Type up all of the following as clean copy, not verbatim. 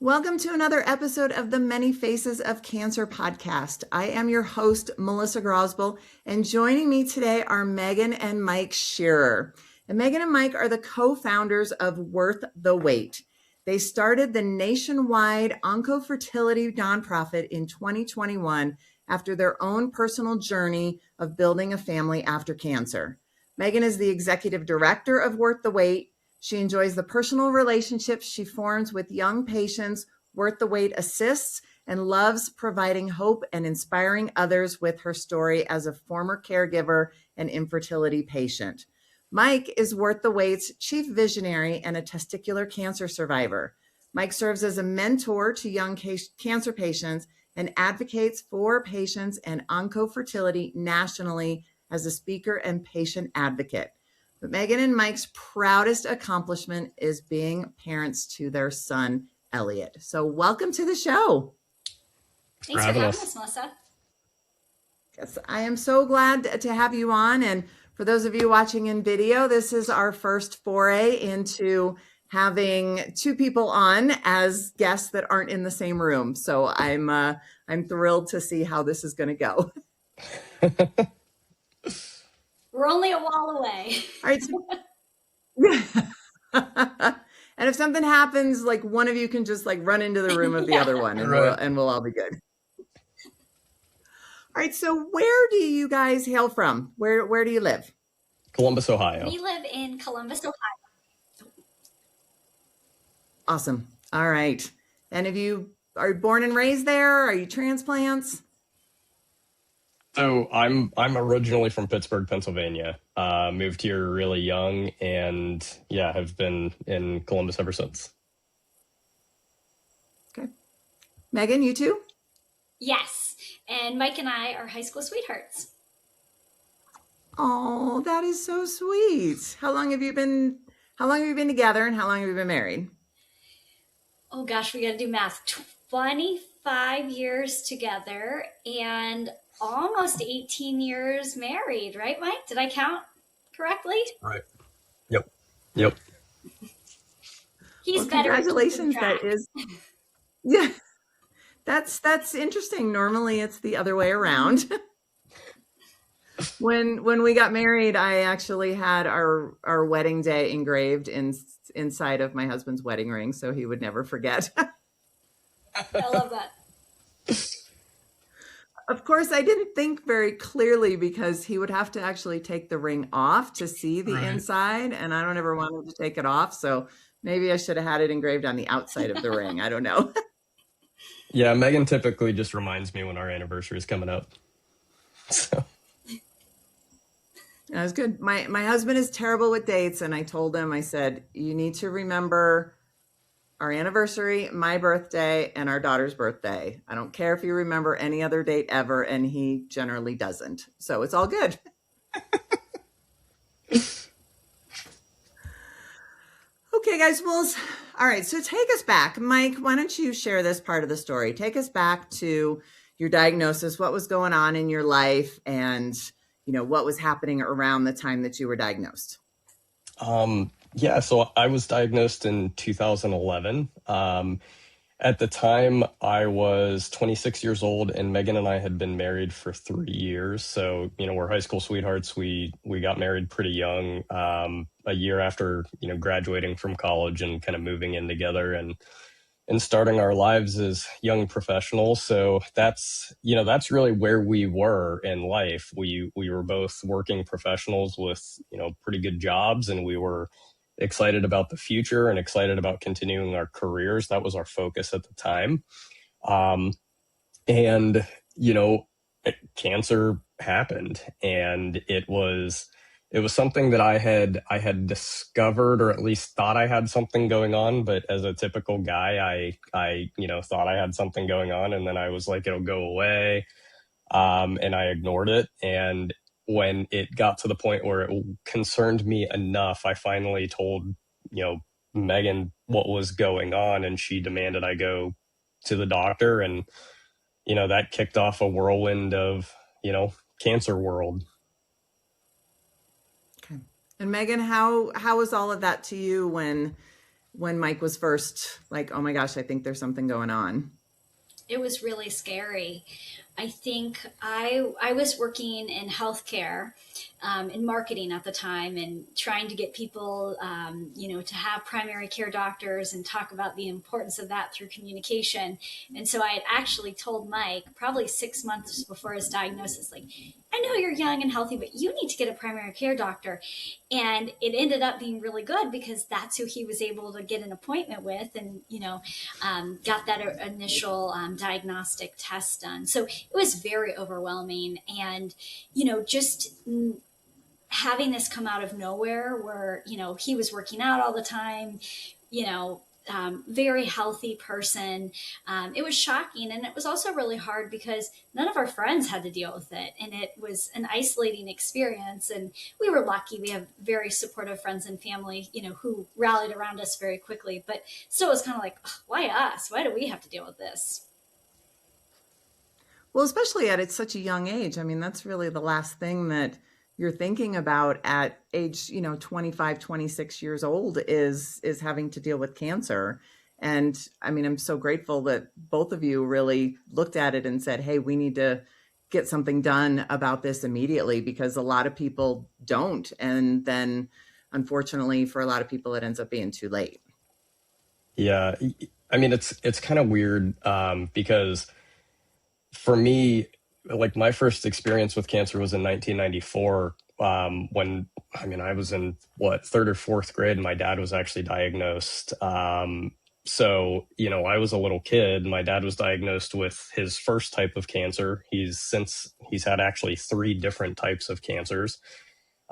Welcome to another episode of the Many Faces of Cancer podcast. I am your host, Melissa Grosbel, and joining me today are Megan and Mike Scherer. And Megan and Mike are the co-founders of Worth the Wait. They started the nationwide oncofertility nonprofit in 2021 after their own personal journey of building a family after cancer. Megan is the executive director of Worth the Wait. She enjoys the personal relationships she forms with young patients. Worth the Wait assists and loves providing hope and inspiring others with her story as a former caregiver and infertility patient. Mike is Worth the Wait's chief visionary and a testicular cancer survivor. Mike serves as a mentor to young cancer patients and advocates for patients and oncofertility nationally as a speaker and patient advocate. But Megan and Mike's proudest accomplishment is being parents to their son, Elliott. So welcome to the show. Thanks for having us, Melissa. Yes, I am so glad to have you on. And for those of you watching in video, this is our first foray into having two people on as guests that aren't in the same room. So I'm thrilled to see how this is going to go. We're only a wall away. All right. And if something happens, like one of you can just like run into the room of the other one and we'll all be good. All right. So where do you guys hail from? Where do you live? Columbus, Ohio. We live in Columbus, Ohio. Awesome. All right. And are you born and raised there? Are you transplants? So I'm originally from Pittsburgh, Pennsylvania. Moved here really young and have been in Columbus ever since. Okay. Megan, you too? Yes. And Mike and I are high school sweethearts. Oh, that is so sweet. How long have you been together and how long have you been married? Oh gosh, we got to do math. 25 years together and almost 18 years married, right, Mike? Did I count correctly? Right. Yep. He's better. Congratulations. That is, yeah, that's interesting. Normally it's the other way around. When we got married, I actually had our wedding day engraved inside of my husband's wedding ring, so he would never forget. I love that. Of course, I didn't think very clearly because he would have to actually take the ring off to see the inside, and I don't ever want him to take it off. So maybe I should have had it engraved on the outside of the ring. I don't know. Yeah, Megan typically just reminds me when our anniversary is coming up. So that was good. My husband is terrible with dates, and I told him, I said, you need to remember our anniversary, my birthday, and our daughter's birthday. I don't care if you remember any other date ever, and he generally doesn't. So it's all good. Okay, guys. Well, all right. So take us back. Mike, why don't you share this part of the story? Take us back to your diagnosis, what was going on in your life, and what was happening around the time that you were diagnosed. So I was diagnosed in 2011. At the time, I was 26 years old, and Megan and I had been married for 3 years. So, we're high school sweethearts. We got married pretty young, a year after, graduating from college and kind of moving in together and starting our lives as young professionals. So that's really where we were in life. We were both working professionals with, pretty good jobs, and we were excited about the future and excited about continuing our careers. That was our focus at the time. Cancer happened, and it was something that I had discovered, or at least thought I had something going on. But as a typical guy, I thought I had something going on, and then I was like, it'll go away. And I ignored it. And when it got to the point where it concerned me enough, I finally told, Megan what was going on, and she demanded I go to the doctor. And, that kicked off a whirlwind of, cancer world. Okay. And Megan, how was all of that to you when when Mike was first like, oh my gosh, I think there's something going on? It was really scary. I think I was working in healthcare, in marketing at the time, and trying to get people, to have primary care doctors and talk about the importance of that through communication. And so I had actually told Mike probably 6 months before his diagnosis, like, I know you're young and healthy, but you need to get a primary care doctor. And it ended up being really good because that's who he was able to get an appointment with, and got that initial diagnostic test done. So it was very overwhelming, and just having this come out of nowhere, where he was working out all the time, you know very healthy person. It was shocking, and it was also really hard because none of our friends had to deal with it, and it was an isolating experience. And we were lucky; we have very supportive friends and family, who rallied around us very quickly. But still, it was kind of like, why us? Why do we have to deal with this? Well, especially at such a young age. I mean, that's really the last thing that you're thinking about at age, 25, 26 years old is having to deal with cancer. And I mean, I'm so grateful that both of you really looked at it and said, hey, we need to get something done about this immediately, because a lot of people don't. And then unfortunately, for a lot of people, it ends up being too late. Yeah. I mean, it's kind of weird because for me, like my first experience with cancer was in 1994, when, I was in third or fourth grade, and my dad was actually diagnosed. So, I was a little kid. My dad was diagnosed with his first type of cancer. He's had actually 3 different types of cancers.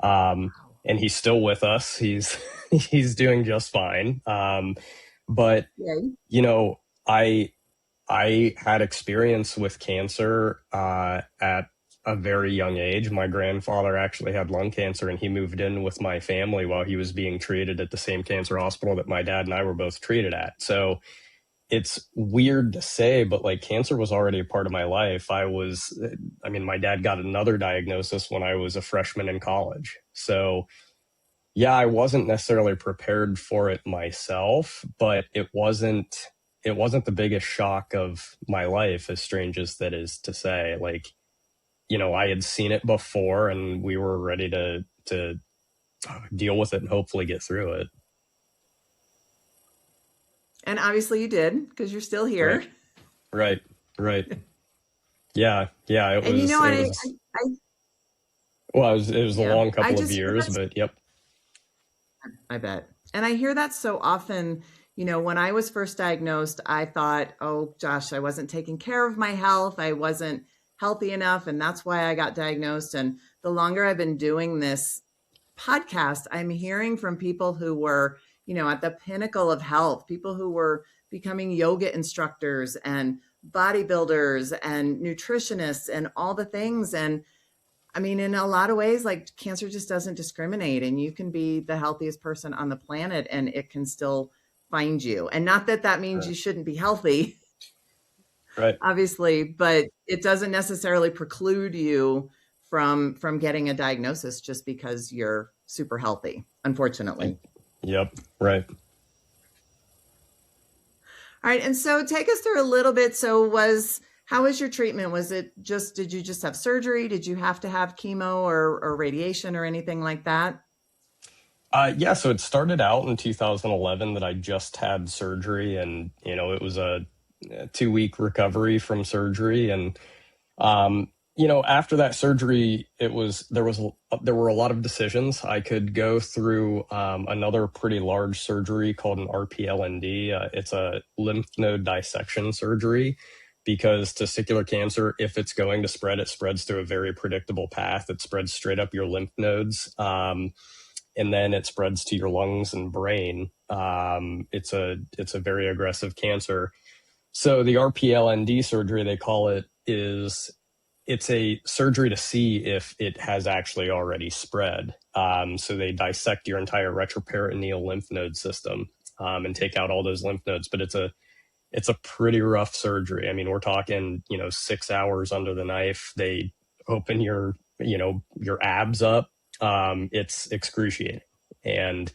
And he's still with us. He's, he's doing just fine. But, Yay. I had experience with cancer at a very young age. My grandfather actually had lung cancer, and he moved in with my family while he was being treated at the same cancer hospital that my dad and I were both treated at. So it's weird to say, but like cancer was already a part of my life. My dad got another diagnosis when I was a freshman in college. So yeah, I wasn't necessarily prepared for it myself, but it wasn't the biggest shock of my life, as strange as that is to say. Like, I had seen it before, and we were ready to deal with it and hopefully get through it. And obviously you did, because you're still here. Right. Yeah. It And was, it was a long couple of years, but yep. I bet. And I hear that so often. When I was first diagnosed, I thought, oh gosh, I wasn't taking care of my health. I wasn't healthy enough. And that's why I got diagnosed. And the longer I've been doing this podcast, I'm hearing from people who were, at the pinnacle of health, people who were becoming yoga instructors and bodybuilders and nutritionists and all the things. And I mean, in a lot of ways, like cancer just doesn't discriminate, and you can be the healthiest person on the planet and it can still find you. And not that that means you shouldn't be healthy, right? Obviously, but it doesn't necessarily preclude you from getting a diagnosis just because you're super healthy, unfortunately. Yep. Right. All right. And so take us through a little bit. How was your treatment? Did you just have surgery? Did you have to have chemo or radiation or anything like that? Yeah, so it started out in 2011 that I just had surgery, and it was a 2-week recovery from surgery. And after that surgery, there were a lot of decisions. I could go through another pretty large surgery called an RPLND. It's a lymph node dissection surgery, because testicular cancer, if it's going to spread, it spreads through a very predictable path. It spreads straight up your lymph nodes. And then it spreads to your lungs and brain. It's a very aggressive cancer. So the RPLND surgery, they call it, it's a surgery to see if it has actually already spread. So they dissect your entire retroperitoneal lymph node system and take out all those lymph nodes. But it's a pretty rough surgery. I mean, we're talking, 6 hours under the knife. They open your abs up. It's excruciating. And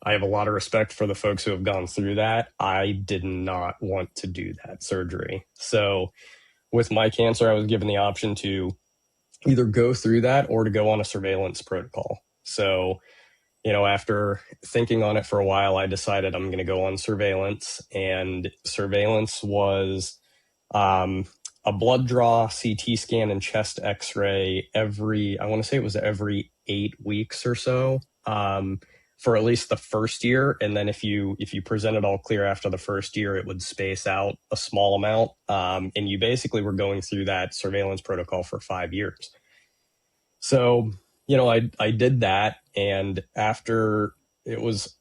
I have a lot of respect for the folks who have gone through that. I did not want to do that surgery. So with my cancer, I was given the option to either go through that or to go on a surveillance protocol. So, after thinking on it for a while, I decided I'm going to go on surveillance. And surveillance was a blood draw, CT scan, and chest X-ray I want to say it was every 8 weeks or so, for at least the first year. And then if you presented all clear after the first year, it would space out a small amount. And you basically were going through that surveillance protocol for 5 years. So, I did that. And after it was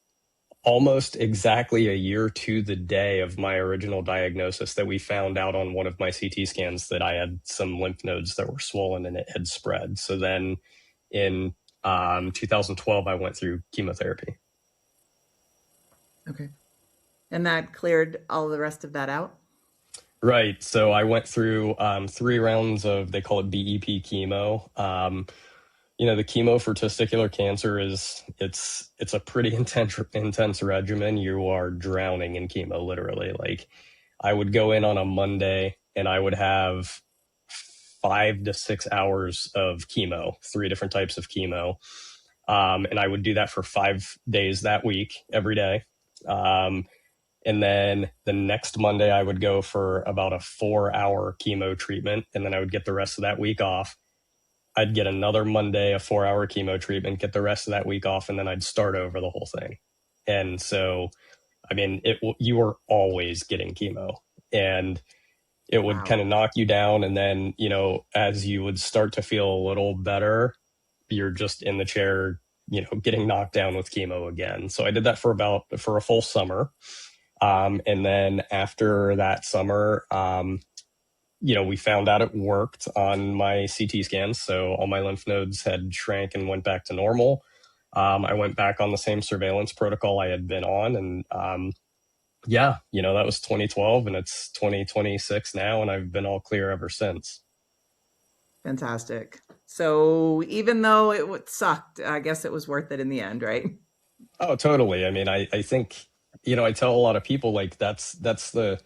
almost exactly a year to the day of my original diagnosis that we found out on one of my CT scans that I had some lymph nodes that were swollen and it had spread. So then in 2012, I went through chemotherapy. Okay. And that cleared all the rest of that out? Right. So I went through 3 rounds of, they call it BEP chemo. The chemo for testicular cancer it's a pretty intense regimen. You are drowning in chemo, literally. Like, I would go in on a Monday and I would have 5 to 6 hours of chemo, 3 different types of chemo. And I would do that for 5 days that week, every day. And then the next Monday I would go for about a 4-hour chemo treatment. And then I would get the rest of that week off. I'd get another Monday, a 4-hour chemo treatment, get the rest of that week off, and then I'd start over the whole thing. And so, you were always getting chemo, and it would Wow. kind of knock you down. And then, as you would start to feel a little better, you're just in the chair, getting knocked down with chemo again. So I did that for a full summer. And then after that summer, we found out it worked on my CT scans. So all my lymph nodes had shrank and went back to normal. I went back on the same surveillance protocol I had been on. And that was 2012 and it's 2026 now. And I've been all clear ever since. Fantastic. So even though it sucked, I guess it was worth it in the end, right? Oh, totally. I think, I tell a lot of people, like, that's the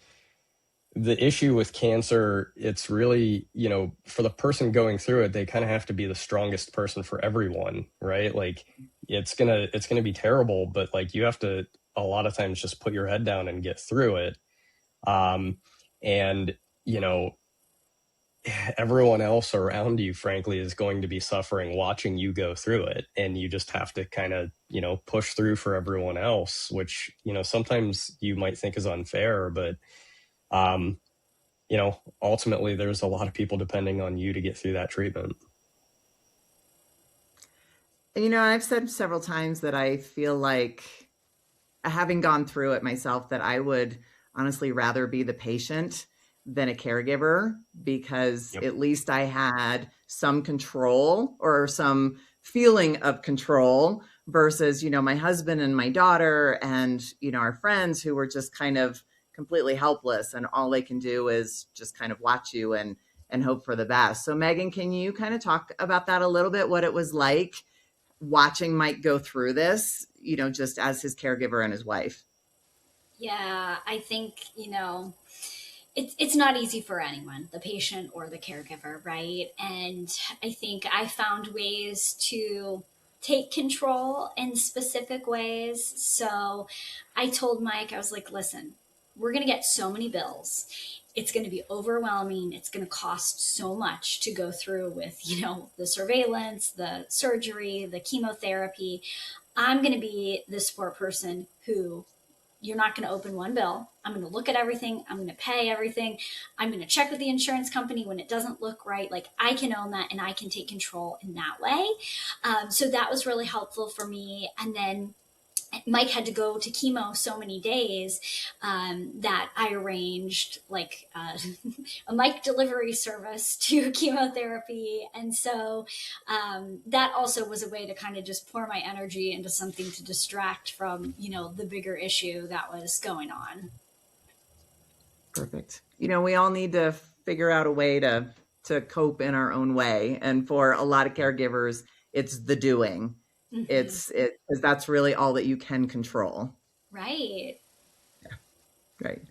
issue with cancer. It's really, for the person going through it, they kind of have to be the strongest person for everyone, right? Like, it's gonna be terrible, but like, you have to a lot of times just put your head down and get through it. And everyone else around you, frankly, is going to be suffering watching you go through it. And you just have to kind of, push through for everyone else, which, sometimes you might think is unfair, but ultimately there's a lot of people depending on you to get through that treatment. And, I've said several times that I feel like, having gone through it myself, that I would honestly rather be the patient than a caregiver, because Yep. at least I had some control or some feeling of control versus, my husband and my daughter and, our friends who were just kind of completely helpless, and all they can do is just kind of watch you and hope for the best. So Megan, can you kind of talk about that a little bit, what it was like watching Mike go through this, just as his caregiver and his wife? Yeah, I think, it's not easy for anyone, the patient or the caregiver, right? And I think I found ways to take control in specific ways. So I told Mike, I was like, listen, we're going to get so many bills. It's going to be overwhelming. It's going to cost so much to go through with, the surveillance, the surgery, the chemotherapy. I'm going to be the support person who, you're not going to open one bill. I'm going to look at everything. I'm going to pay everything. I'm going to check with the insurance company when it doesn't look right. Like, I can own that and I can take control in that way. So that was really helpful for me. And then Mike had to go to chemo so many days that I arranged like a Mike delivery service to chemotherapy. And so that also was a way to kind of just pour my energy into something to distract from, the bigger issue that was going on. Perfect. We all need to figure out a way to cope in our own way. And for a lot of caregivers, it's the doing. Mm-hmm. because that's really all that you can control. Right. Right.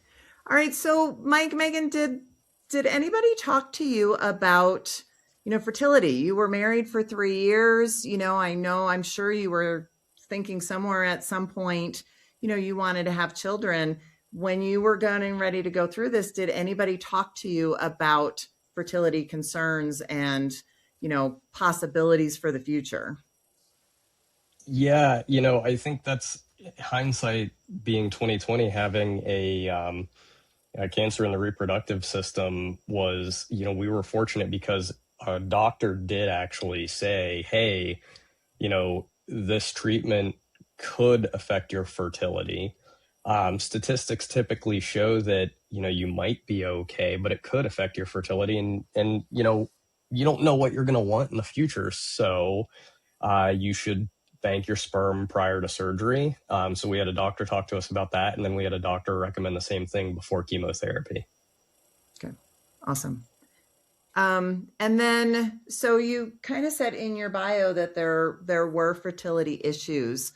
All right. So, Mike, Megan, did anybody talk to you about, fertility? You were married for 3 years. I'm sure you were thinking somewhere at some point, you wanted to have children. When you were getting ready to go through this, did anybody talk to you about fertility concerns and, possibilities for the future? Yeah, I think that's hindsight being 2020, having a cancer in the reproductive system was, we were fortunate because a doctor did actually say, hey, this treatment could affect your fertility. Statistics typically show that, you might be okay, but it could affect your fertility, and you don't know what you're going to want in the future. So you should bank your sperm prior to surgery. So we had a doctor talk to us about that, and then we had a doctor recommend the same thing before chemotherapy. Okay. Awesome. And then, so you kind of said in your bio that there were fertility issues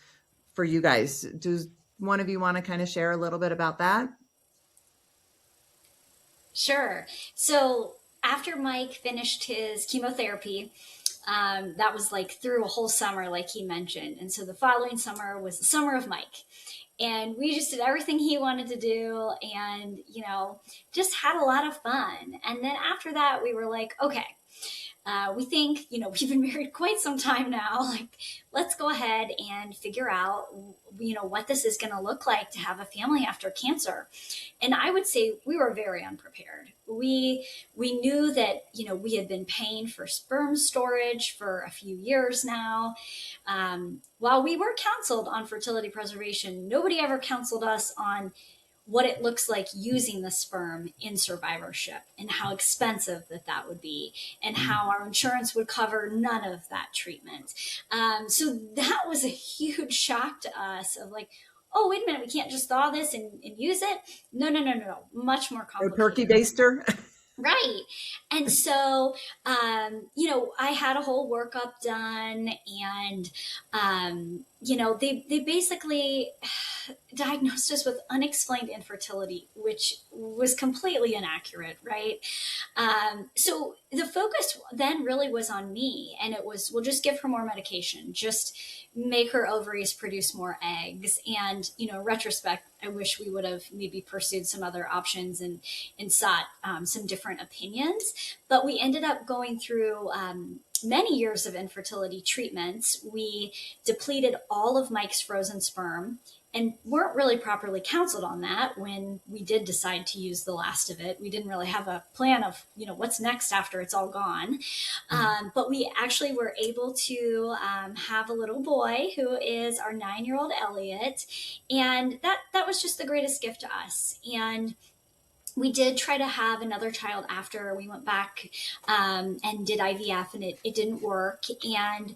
for you guys. Does one of you want to kind of share a little bit about that? Sure. So after Mike finished his chemotherapy, that was like through a whole summer, like he mentioned. And so the following summer was the summer of Mike. And we just did everything he wanted to do and, just had a lot of fun. And then after that, we were like, okay, we think, we've been married quite some time now. Like, let's go ahead and figure out, what this is going to look like to have a family after cancer. And I would say we were very unprepared. We knew that, we had been paying for sperm storage for a few years now. While we were counseled on fertility preservation, nobody ever counseled us on what it looks like using the sperm in survivorship and how expensive that would be and how our insurance would cover none of that treatment. So that was a huge shock to us of like, oh, wait a minute, we can't just thaw this and use it. No. Much more Or turkey complicated. baster? Right. And so, I had a whole workup done and, they basically diagnosed us with unexplained infertility, which was completely inaccurate. Right. So the focus then really was on me, and it was, we'll just give her more medication, just make her ovaries produce more eggs. And, retrospect, I wish we would have maybe pursued some other options and sought some different opinions. But we ended up going through many years of infertility treatments. We depleted all of Mike's frozen sperm and weren't really properly counseled on that when we did decide to use the last of it. We didn't really have a plan of, what's next after it's all gone. But we actually were able to have a little boy who is our 9-year-old Elliott. And that was just the greatest gift to us. And we did try to have another child after we went back and did IVF, and it didn't work. And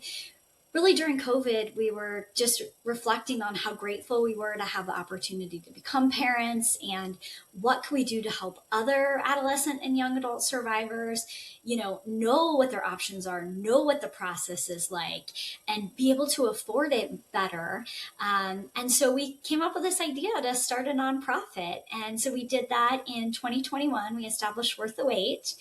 really during COVID, we were just reflecting on how grateful we were to have the opportunity to become parents and what can we do to help other adolescent and young adult survivors, know what their options are, know what the process is like, and be able to afford it better. And so we came up with this idea to start a nonprofit. And so we did that in 2021. We established Worth the Wait.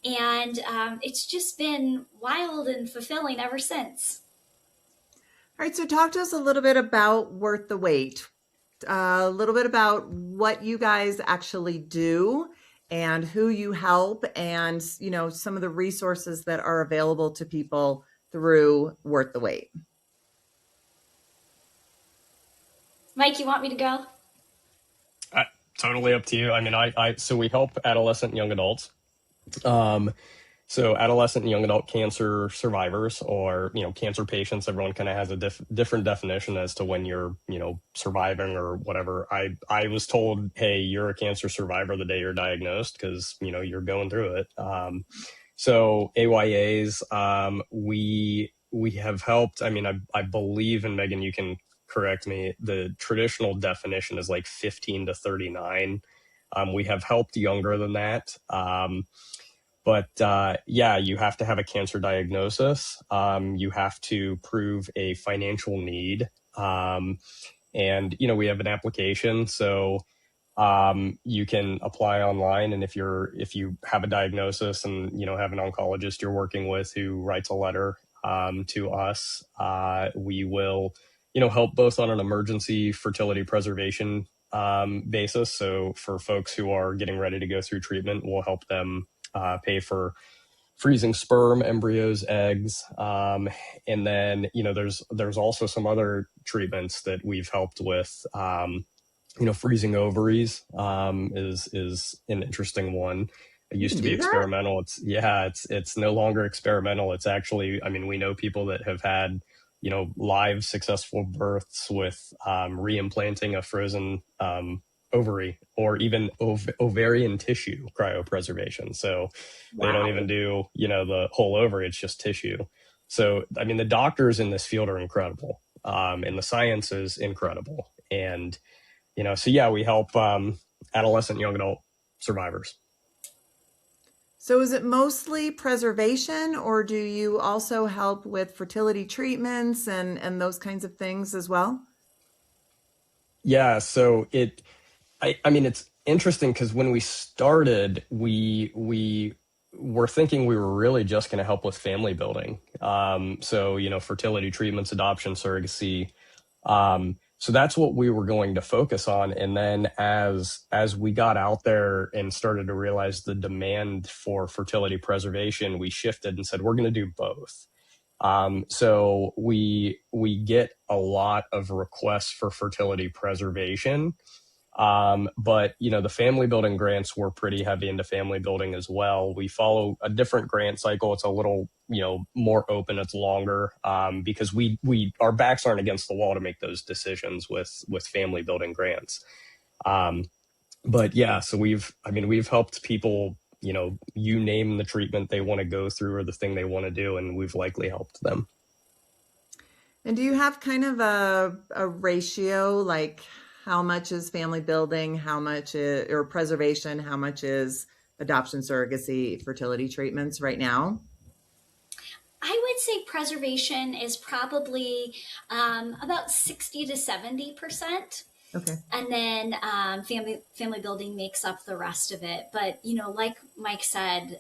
And it's just been wild and fulfilling ever since. All right, so talk to us a little bit about Worth the Wait, a little bit about what you guys actually do and who you help, and some of the resources that are available to people through Worth the Wait. Mike, you want me to go? Totally up to you. I mean, so we help adolescent and young adults. So adolescent and young adult cancer survivors, or, cancer patients, everyone kind of has a different definition as to when you're, surviving or whatever. I was told, hey, you're a cancer survivor the day you're diagnosed because, you're going through it. So AYAs, we have helped. I mean, I believe, and Megan, you can correct me, the traditional definition is like 15 to 39. We have helped younger than that. But yeah, you have to have a cancer diagnosis. You have to prove a financial need. And, we have an application. So you can apply online, and if you have a diagnosis and have an oncologist you're working with who writes a letter to us, we will help both on an emergency fertility preservation basis. So for folks who are getting ready to go through treatment, we'll help them pay for freezing sperm, embryos, eggs, and then there's also some other treatments that we've helped with. Freezing ovaries is an interesting one. It You used can to be do that? experimental. It's no longer experimental. It's actually, we know people that have had, live successful births with reimplanting a frozen ovary, or even ovarian tissue cryopreservation. So they don't even Wow. do, the whole ovary, it's just tissue. So, the doctors in this field are incredible. And the science is incredible. And so yeah, we help adolescent, young adult survivors. So is it mostly preservation, or do you also help with fertility treatments and those kinds of things as well? Yeah, so it's interesting because when we started, we were thinking we were really just going to help with family building. So fertility treatments, adoption, surrogacy. So that's what we were going to focus on. And then as we got out there and started to realize the demand for fertility preservation, we shifted and said, we're going to do both. So we get a lot of requests for fertility preservation. But the family building grants were pretty heavy into family building as well. We follow a different grant cycle. It's a little, more open. It's longer, because our backs aren't against the wall to make those decisions with family building grants. But yeah, so we've helped people, you name the treatment they want to go through or the thing they want to do, and we've likely helped them. And do you have kind of a ratio, like how much is family building, how much is, or preservation, how much is adoption, surrogacy, fertility treatments right now? I would say preservation is probably about 60 to 70%. Okay. And then family building makes up the rest of it. But like Mike said,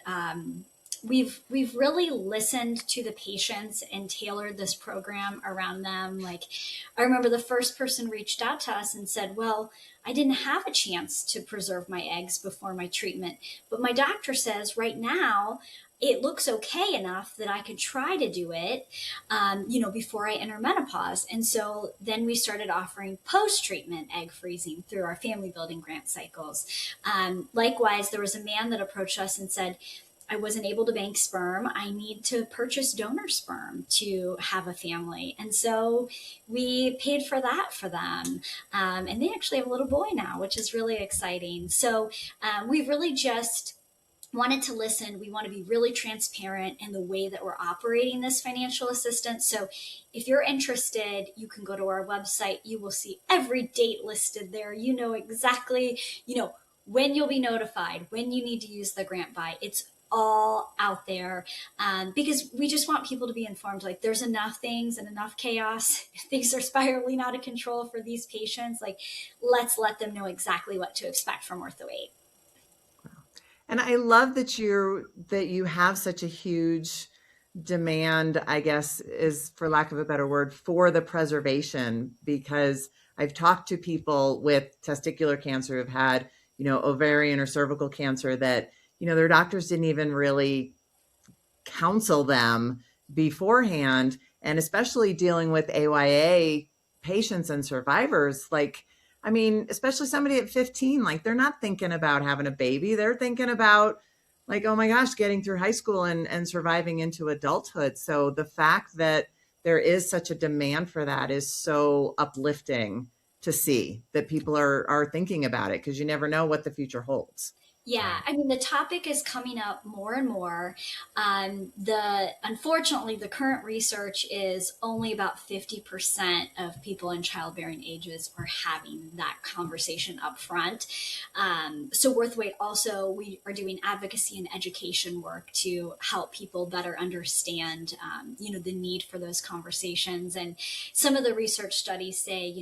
we've really listened to the patients and tailored this program around them. Like, I remember the first person reached out to us and said, well, I didn't have a chance to preserve my eggs before my treatment, but my doctor says right now it looks okay enough that I could try to do it, before I enter menopause. And so then we started offering post-treatment egg freezing through our family building grant cycles. Likewise, there was a man that approached us and said, I wasn't able to bank sperm. I need to purchase donor sperm to have a family. And so we paid for that for them. And they actually have a little boy now, which is really exciting. So we've really just wanted to listen. We want to be really transparent in the way that we're operating this financial assistance. So if you're interested, you can go to our website. You will see every date listed there. You know exactly, when you'll be notified, when you need to use the grant by. It's all out there, because we just want people to be informed. Like, there's enough things and enough chaos. Things are spiraling out of control for these patients. Like, let's let them know exactly what to expect from Ortho8. And I love that you have such a huge demand, I guess, is for lack of a better word, for the preservation, because I've talked to people with testicular cancer who've had, ovarian or cervical cancer that, their doctors didn't even really counsel them beforehand. And especially dealing with AYA patients and survivors, especially somebody at 15, like, they're not thinking about having a baby. They're thinking about, like, oh my gosh, getting through high school and surviving into adulthood. So the fact that there is such a demand for that is so uplifting to see that people are thinking about it, because you never know what the future holds. Yeah, I mean the topic is coming up more and more. Unfortunately, the current research is only about 50% of people in childbearing ages are having that conversation up front. So Worthwait also, we are doing advocacy and education work to help people better understand, the need for those conversations. And some of the research studies say,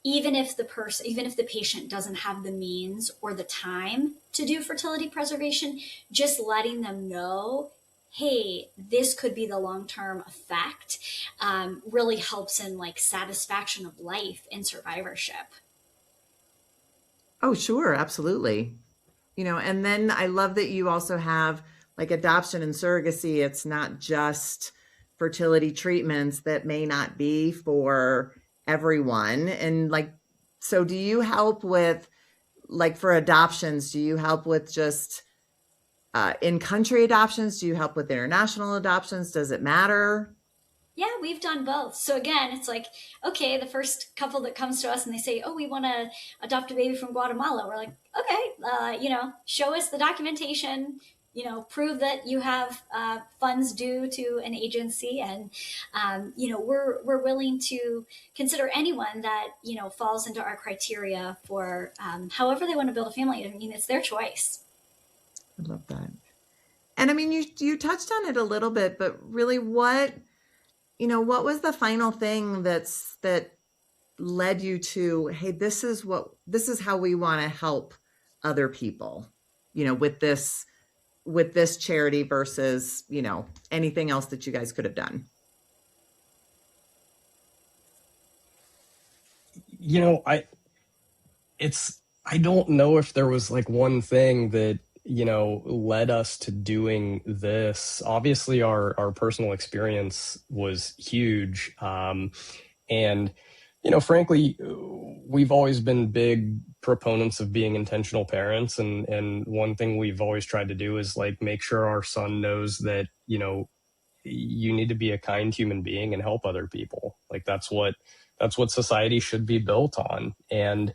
even if the patient doesn't have the means or the time to do fertility preservation, just letting them know, hey, this could be the long-term effect, really helps in like satisfaction of life and survivorship. Oh, sure, absolutely. And then I love that you also have like adoption and surrogacy. It's not just fertility treatments that may not be for everyone. And like, so do you help with, like, for adoptions, do you help with just in-country adoptions? Do you help with international adoptions? Does it matter? Yeah, we've done both. So again, it's like, okay, the first couple that comes to us and they say, oh, we want to adopt a baby from Guatemala. We're like, okay, show us the documentation, prove that you have funds due to an agency. And, we're willing to consider anyone that, falls into our criteria for however they want to build a family. I mean, it's their choice. I love that. And I mean, you touched on it a little bit, but really what was the final thing that led you to, hey, this is how we want to help other people, with this charity versus, anything else that you guys could have done? I don't know if there was like one thing that led us to doing this. Obviously our personal experience was huge, and frankly, we've always been big proponents of being intentional parents, and one thing we've always tried to do is like make sure our son knows that you need to be a kind human being and help other people. Like that's what society should be built on. And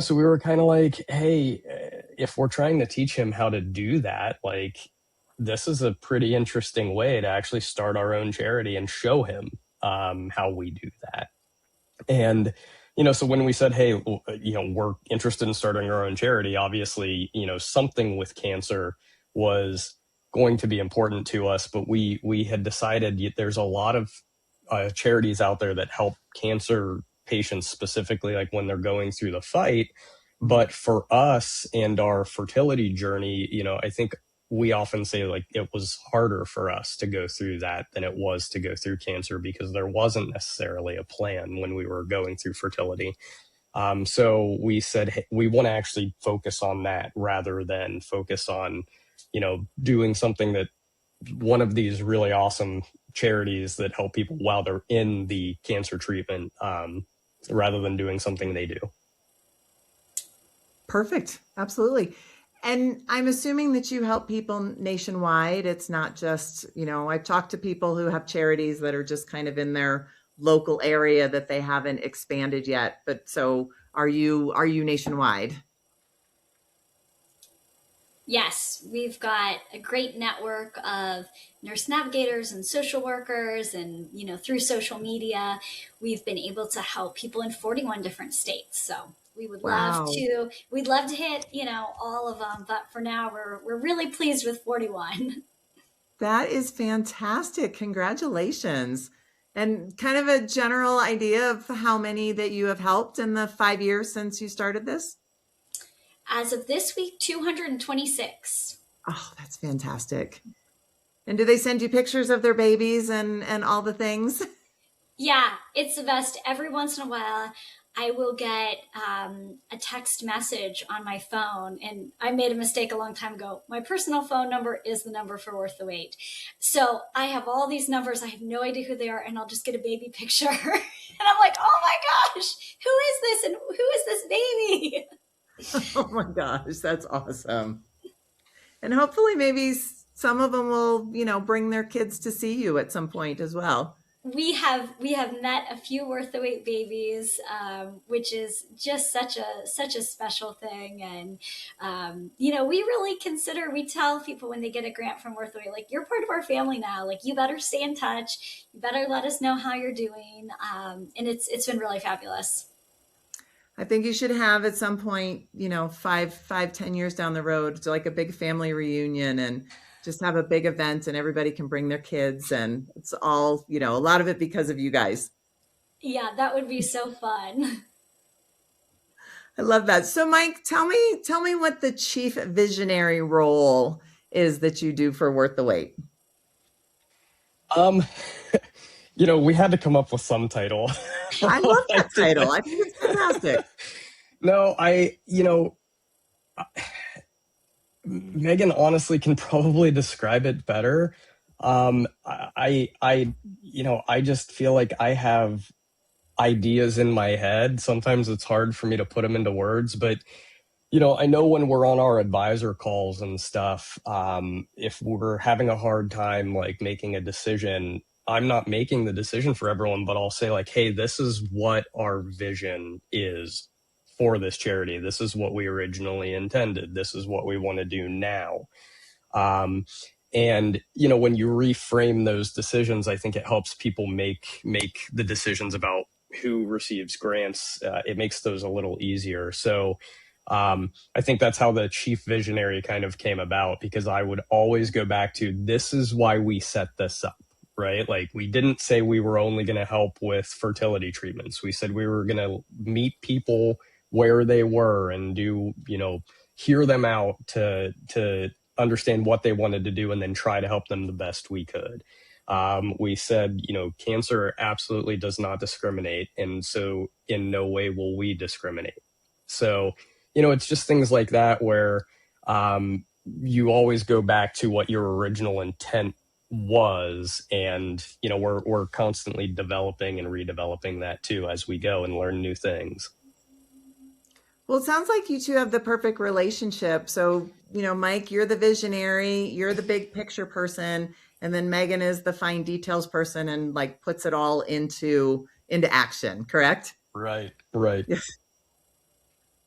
so we were kind of like, hey, if we're trying to teach him how to do that, like this is a pretty interesting way to actually start our own charity and show him how we do that. And so when we said, hey, we're interested in starting our own charity, obviously something with cancer was going to be important to us, but we had decided there's a lot of charities out there that help cancer patients specifically, like when they're going through the fight. But for us and our fertility journey, I think we often say like it was harder for us to go through that than it was to go through cancer, because there wasn't necessarily a plan when we were going through fertility. So we said, hey, we want to actually focus on that rather than focus on, doing something that one of these really awesome charities that help people while they're in the cancer treatment, rather than doing something they do. Perfect. Absolutely. And I'm assuming that you help people nationwide. It's not just, I've talked to people who have charities that are just kind of in their local area that they haven't expanded yet. But so are you nationwide? Yes, we've got a great network of nurse navigators and social workers, and through social media, we've been able to help people in 41 different states. So we would love Wow. to, we'd love to hit, all of them, but for now we're really pleased with 41. That is fantastic. Congratulations. And kind of a general idea of how many that you have helped in the 5 years since you started this? As of this week, 226. Oh, that's fantastic. And do they send you pictures of their babies and all the things? Yeah, it's the best. Every once in a while, I will get a text message on my phone, and I made a mistake a long time ago. My personal phone number is the number for Worth the Wait. So I have all these numbers. I have no idea who they are, and I'll just get a baby picture. And I'm like, oh my gosh, who is this? And who is this baby? Oh my gosh, that's awesome. And hopefully maybe some of them will, bring their kids to see you at some point as well. we have met a few worth the wait babies, which is just such a special thing. And we really consider, we tell people when they get a grant from Worth the Wait, like, you're part of our family now. Like, you better stay in touch. You better let us know how you're doing. And it's been really fabulous. I think you should have at some point, 10 years down the road, so like a big family reunion, and just have a big event and everybody can bring their kids, and it's all, a lot of it because of you guys. Yeah, that would be so fun. I love that. So Mike, tell me what the chief visionary role is that you do for Worth the Wait. Um, we had to come up with some title for I what love I that did. title. I think it's fantastic. No, Megan honestly can probably describe it better. I just feel like I have ideas in my head. Sometimes it's hard for me to put them into words, but I know when we're on our advisor calls and stuff, if we're having a hard time like making a decision, I'm not making the decision for everyone, but I'll say like, hey, this is what our vision is for this charity. This is what we originally intended. This is what we want to do now. Um, and when you reframe those decisions, I think it helps people make the decisions about who receives grants. It makes those a little easier. So I think that's how the chief visionary kind of came about, because I would always go back to, this is why we set this up, right? Like, we didn't say we were only going to help with fertility treatments. We said we were going to meet people where they were and do, hear them out to understand what they wanted to do and then try to help them the best we could. We said, cancer absolutely does not discriminate. And so in no way will we discriminate. So, it's just things like that where you always go back to what your original intent was. And, we're constantly developing and redeveloping that too as we go and learn new things. Well, it sounds like you two have the perfect relationship. So, Mike, you're the visionary, you're the big picture person, and then Megan is the fine details person and like puts it all into action, correct? Right. Yes.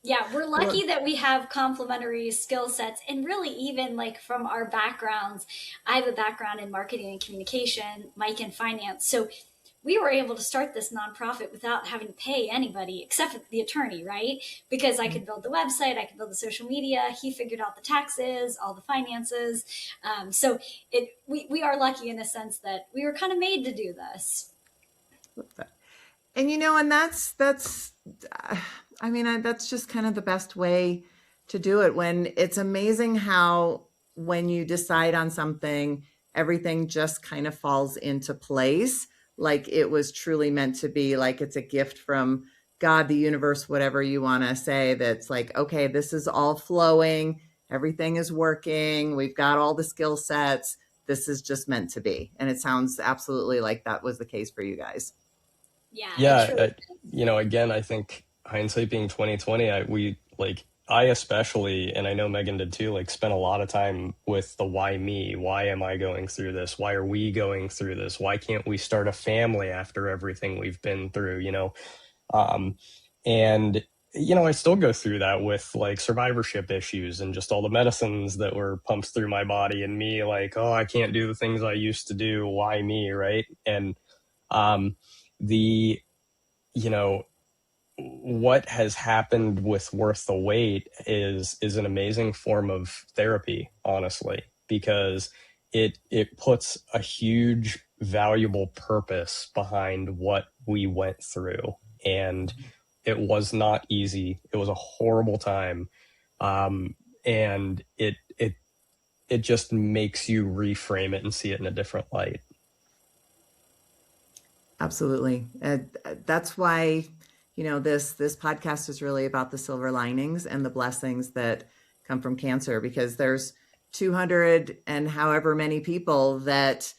Yeah, we're Well, lucky that we have complementary skill sets, and really, even like from our backgrounds. I have a background in marketing and communication, Mike in finance. So we were able to start this nonprofit without having to pay anybody except the attorney, right? Because I could build the website, I could build the social media. He figured out the taxes, all the finances. So we are lucky in a sense that we were kind of made to do this. and and that's that's just kind of the best way to do it. When it's amazing how when you decide on something, everything just kind of falls into place, like it was truly meant to be, like it's a gift from God, the universe, whatever you want to say, that's like, okay, this is all flowing, everything is working, we've got all the skill sets, this is just meant to be. And it sounds absolutely like that was the case for you guys. Yeah, Yeah. Again, I think hindsight being 2020, I especially, and I know Megan did too, like, spent a lot of time with the why me? Why am I going through this? Why are we going through this? Why can't we start a family after everything we've been through, And, I still go through that with like survivorship issues and just all the medicines that were pumped through my body, and me like, oh, I can't do the things I used to do. Why me? Right. And the, you know, what has happened with Worth the Wait is an amazing form of therapy, honestly, because it puts a huge valuable purpose behind what we went through. And it was not easy. It was a horrible time. And it just makes you reframe it and see it in a different light. Absolutely. That's why, this podcast is really about the silver linings and the blessings that come from cancer, because there's 200 and however many people that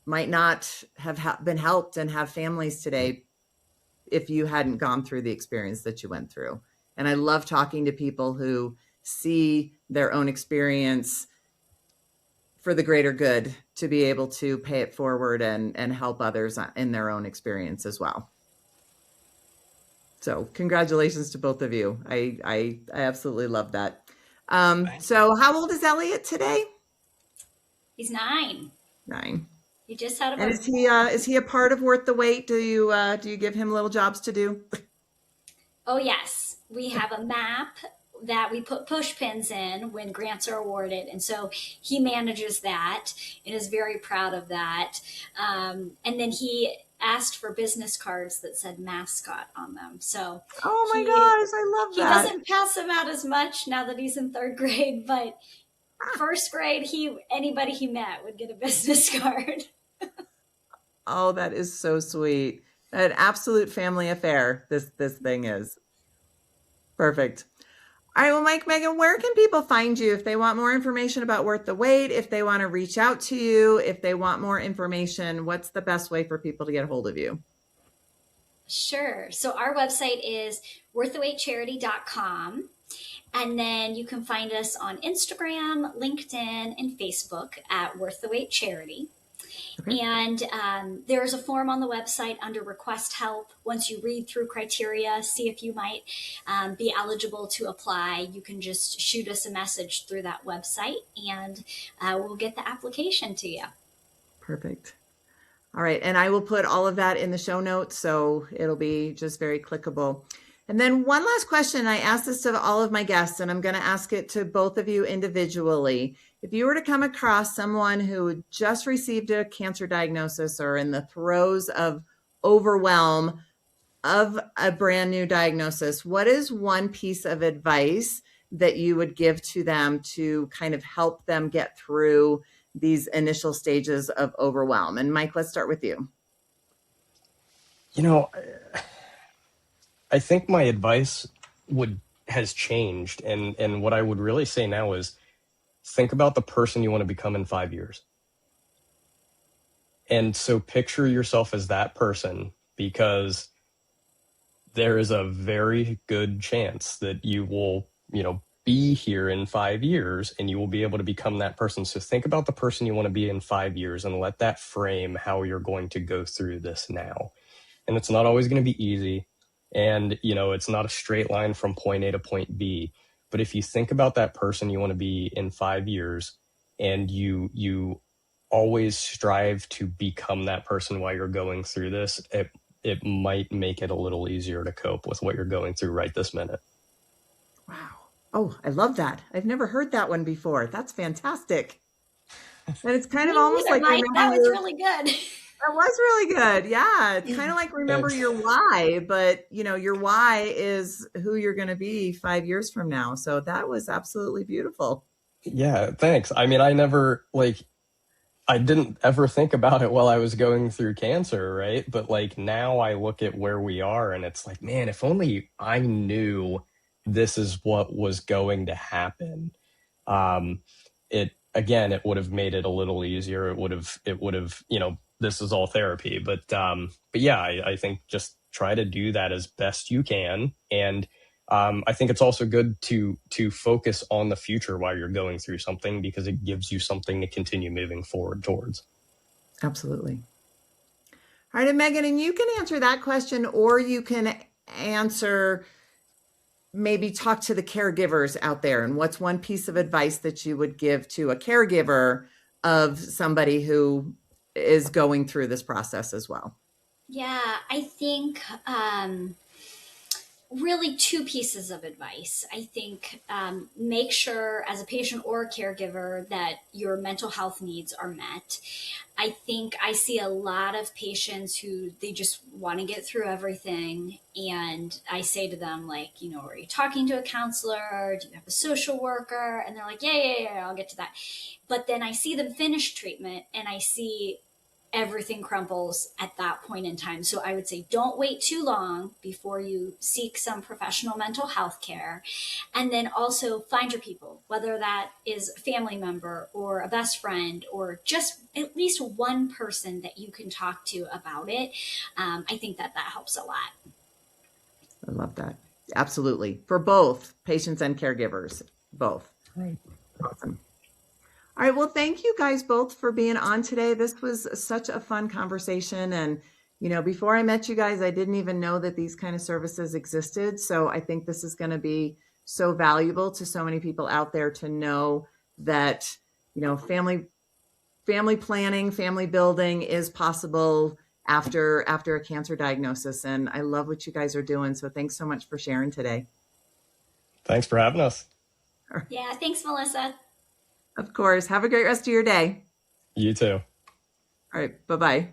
might not have been helped and have families today if you hadn't gone through the experience that you went through. And I love talking to people who see their own experience for the greater good to be able to pay it forward and help others in their own experience as well. So congratulations to both of you. I absolutely love that. So how old is Elliott today? He's 9. 9. He just had a And is he a part of Worth the Wait? Do you give him little jobs to do? Oh, yes. We have a map that we put push pins in when grants are awarded. And so he manages that and is very proud of that. And then he asked for business cards that said mascot on them. So oh my gosh, I love he that. doesn't pass them out as much now that he's in 3rd grade, but first grade, anybody he met would get a business card. Oh, that is so sweet. An absolute family affair. This thing is perfect. All right, well, Mike, Megan, where can people find you if they want more information about Worth the Wait, if they want to reach out to you, if they want more information? What's the best way for people to get a hold of you? Sure. So our website is worththewaitcharity.com. And then you can find us on Instagram, LinkedIn, and Facebook at Worth the Wait Charity. Okay. And there's a form on the website under request help. Once you read through criteria, see if you might be eligible to apply, you can just shoot us a message through that website and we'll get the application to you. Perfect. All right. And I will put all of that in the show notes, so it'll be just very clickable. And then one last question. I asked this to all of my guests, and I'm going to ask it to both of you individually. If you were to come across someone who just received a cancer diagnosis or in the throes of overwhelm of a brand new diagnosis, what is one piece of advice that you would give to them to kind of help them get through these initial stages of overwhelm? And Mike, let's start with you. You know, I think my advice has changed. And what I would really say now is think about the person you want to become in 5 years. And so picture yourself as that person, because there is a very good chance that you will, be here in 5 years and you will be able to become that person. So think about the person you want to be in 5 years and let that frame how you're going to go through this now. And it's not always going to be easy. And, it's not a straight line from point A to point B. But if you think about that person you want to be in 5 years and you always strive to become that person while you're going through this, it might make it a little easier to cope with what you're going through right this minute. Wow. Oh, I love that. I've never heard that one before. That's fantastic. And it's kind of almost like Mike, that was really good. That was really good. Yeah. It's kind of like remember your why, but your why is who you're going to be 5 years from now. So that was absolutely beautiful. Yeah, thanks. I mean, I didn't ever think about it while I was going through cancer, right? But now I look at where we are and it's like, man, if only I knew this is what was going to happen. It would have made it a little easier. It would have, this is all therapy, but yeah, I think just try to do that as best you can. And I think it's also good to focus on the future while you're going through something, because it gives you something to continue moving forward towards. Absolutely. All right, and Megan, and you can answer that question, or you can answer, maybe talk to the caregivers out there. And what's one piece of advice that you would give to a caregiver of somebody who is going through this process as well? Yeah, I think really 2 pieces of advice. I think make sure as a patient or a caregiver that your mental health needs are met. I think I see a lot of patients who they just want to get through everything. And I say to them, are you talking to a counselor? Do you have a social worker? And they're like, yeah, I'll get to that. But then I see them finish treatment and I see everything crumples at that point in time. So I would say don't wait too long before you seek some professional mental health care. And then also find your people, whether that is a family member or a best friend or just at least one person that you can talk to about it. I think that helps a lot. I love that. Absolutely. For both patients and caregivers, both. Right. Awesome. All right. Well, thank you guys both for being on today. This was such a fun conversation. And, before I met you guys, I didn't even know that these kind of services existed. So I think this is going to be so valuable to so many people out there to know that, family planning, family building is possible after a cancer diagnosis. And I love what you guys are doing. So thanks so much for sharing today. Thanks for having us. Yeah, thanks, Melissa. Of course. Have a great rest of your day. You too. All right. Bye-bye.